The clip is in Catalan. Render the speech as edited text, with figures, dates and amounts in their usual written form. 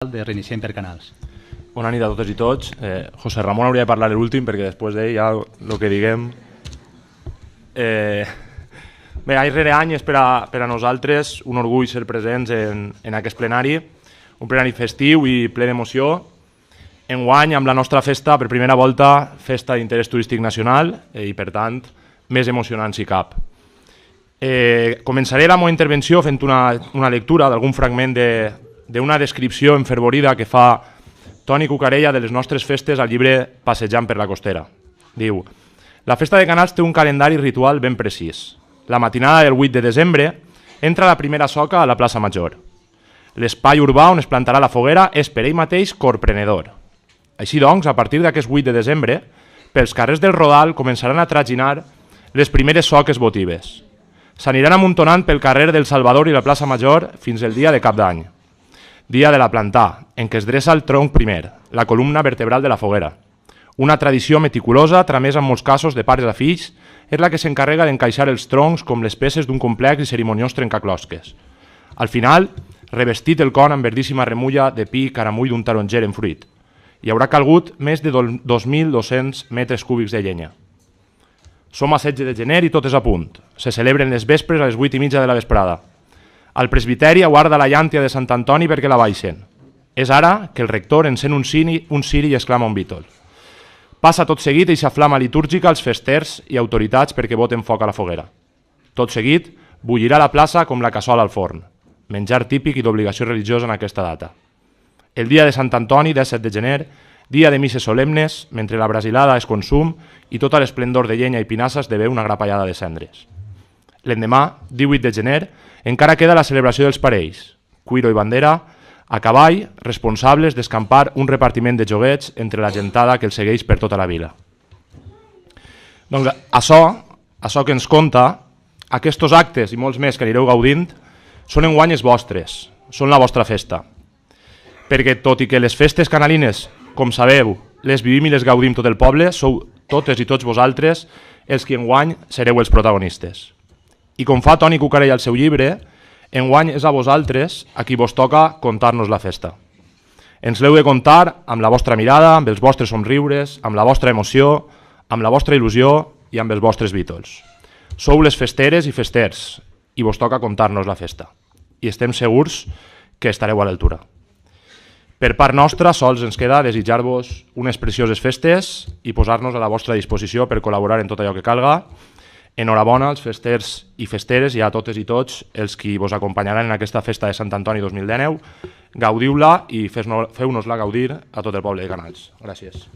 de Reiniciem per Canals. Bona nit a totes i tots. José Ramón hauria de parlar l'últim perquè després d'ell ja el que diguem... Bé, any rere any és per a nosaltres un orgull ser presents en aquest plenari, un plenari festiu i ple d'emoció. Enguany, amb la nostra festa, per primera volta, festa d'interès turístic nacional i, per tant, més emocionant si cap. Començaré la meva intervenció fent una lectura d'algun fragment d'una descripció enfervorida que fa Toni Cucarella de les nostres festes al llibre Passejant per la Costera. Diu: la festa de Canals té un calendari ritual ben precís. La matinada del 8 de desembre entra la primera soca a la plaça Major. L'espai urbà on es plantarà la foguera és per ell mateix corprenedor. Així doncs, a partir d'aquest 8 de desembre, pels carrers del Rodal començaran a traginar les primeres soques votives. S'aniran amuntonant pel carrer del Salvador i la plaça Major fins el dia de Cap d'Any. Dia de la plantà, en què es dreça el tronc primer, la columna vertebral de la foguera. Una tradició meticulosa, tramesa en molts casos de pares a fills, és la que s'encarrega d'encaixar els troncs com les peces d'un complex i cerimoniós trencaclosques. Al final, revestit el con amb verdíssima remulla de pi caramull d'un taronger en fruit. Hi haurà calgut més de 2.200 metres cúbics de llenya. Som a 16 de gener i tot és a punt. Se celebren les vespres a les 8:30 de la vesprada. El presbiteri aguarda la llàntia de Sant Antoni perquè la baixen. És ara que el rector encén un ciri i exclama un vítol. Passa tot seguit eixa flama litúrgica als festers i autoritats perquè voten foc a la foguera. Tot seguit, bullirà la plaça com la cassola al forn, menjar típic i d'obligació religiosa en aquesta data. El dia de Sant Antoni, 17 de gener, dia de misses solemnes, mentre la brasilada es consum i tota l'esplendor de llenya i pinassa esdevé una grapallada de cendres. L'endemà, 18 de gener, encara queda la celebració dels parells, cuiro i bandera, a cavall, responsables d'escampar un repartiment de joguets entre la gentada que el segueix per tota la vila. Doncs això que ens conta, aquests actes i molts més que anireu gaudint, són enguany els vostres, són la vostra festa. Perquè tot i que les festes canalines, com sabeu, les vivim i les gaudim tot el poble, sou totes i tots vosaltres els que enguany sereu els protagonistes. I com fa Toni Cucarella al seu llibre, enguany és a vosaltres a qui vos toca contar-nos la festa. Ens l'heu de contar amb la vostra mirada, amb els vostres somriures, amb la vostra emoció, amb la vostra il·lusió i amb els vostres vítols. Sou les festeres i festers i vos toca contar-nos la festa. I estem segurs que estareu a l'altura. Per part nostra, sols ens queda desitjar-vos unes precioses festes i posar-nos a la vostra disposició per col·laborar en tot allò que calga. Enhorabona als festers i festeres i a totes i tots els qui vos acompanyaran en aquesta festa de Sant Antoni 2019. Gaudiu-la i feu-nos-la gaudir a tot el poble de Canals. Gràcies.